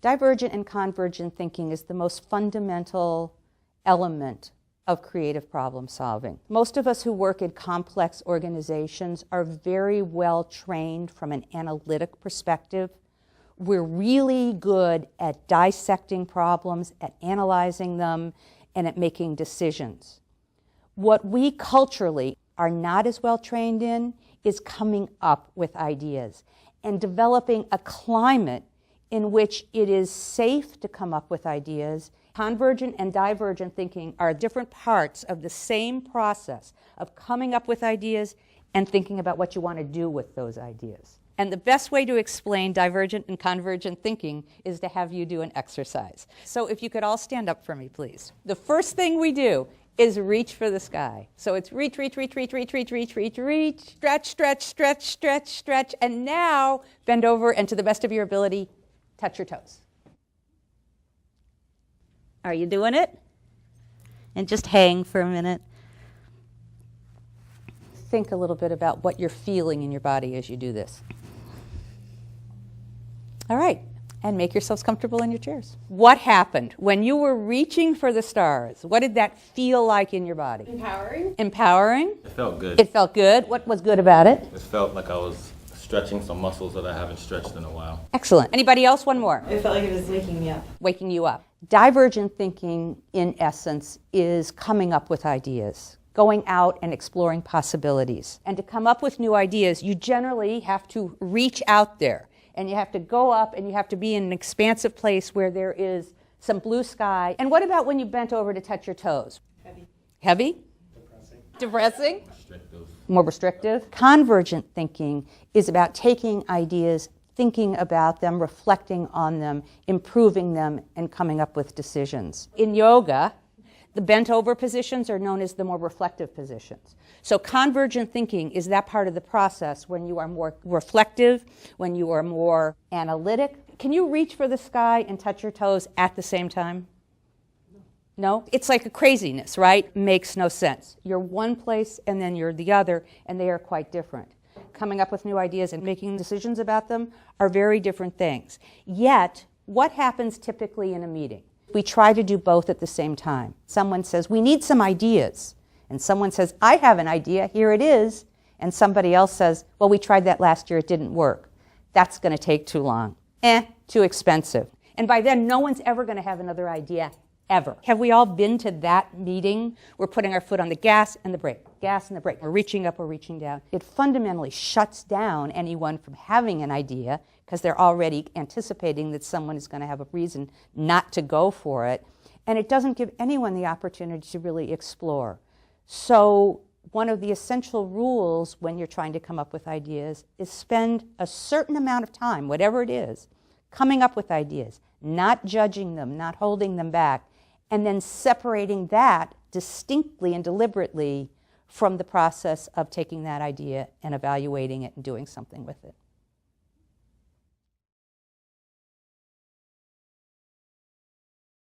Divergent and convergent thinking is the most fundamental element of creative problem solving. Most of us who work in complex organizations are very well trained from an analytic perspective. We're really good at dissecting problems, at analyzing them, and at making decisions. What we culturally are not as well trained in is coming up with ideas and developing a climate in which it is safe to come up with ideas. Convergent and divergent thinking are different parts of the same process of coming up with ideas and thinking about what you want to do with those ideas. And the best way to explain divergent and convergent thinking is to have you do an exercise. So if you could all stand up for me, please. The first thing we do is reach for the sky. So it's reach, reach, reach, reach, reach, reach, reach, reach, reach, stretch, stretch, stretch, stretch, stretch, and now bend over and to the best of your ability, touch your toes. Are you doing it? And just hang for a minute. Think a little bit about what you're feeling in your body as you do this. All right, and make yourselves comfortable in your chairs. What happened when you were reaching for the stars? What did that feel like in your body? Empowering. Empowering? It felt good. It felt good. What was good about it? It felt like I was stretching some muscles that I haven't stretched in a while. Excellent. Anybody else? One more. It felt like it was waking me up. Waking you up. Divergent thinking, in essence, is coming up with ideas, going out and exploring possibilities. And to come up with new ideas, you generally have to reach out there. And you have to go up and you have to be in an expansive place where there is some blue sky. And what about when you bent over to touch your toes? Heavy. Heavy? Depressing. Depressing? Restrictive. More restrictive. Convergent thinking is about taking ideas, thinking about them, reflecting on them, improving them, and coming up with decisions. In yoga, the bent over positions are known as the more reflective positions. So convergent thinking is that part of the process when you are more reflective, when you are more analytic. Can you reach for the sky and touch your toes at the same time? No? It's like a craziness, right? Makes no sense. You're one place and then you're the other, and they are quite different. Coming up with new ideas and making decisions about them are very different things. Yet, what happens typically in a meeting? We try to do both at the same time. Someone says, we need some ideas. And someone says, I have an idea, here it is. And somebody else says, well, we tried that last year, it didn't work. That's going to take too long. Too expensive. And by then, no one's ever going to have another idea, ever. Have we all been to that meeting? We're putting our foot on the gas and the brake, gas and the brake. We're reaching up, we're reaching down. It fundamentally shuts down anyone from having an idea because they're already anticipating that someone is going to have a reason not to go for it. And it doesn't give anyone the opportunity to really explore. So one of the essential rules when you're trying to come up with ideas is spend a certain amount of time, whatever it is, coming up with ideas, not judging them, not holding them back, and then separating that distinctly and deliberately from the process of taking that idea and evaluating it and doing something with it.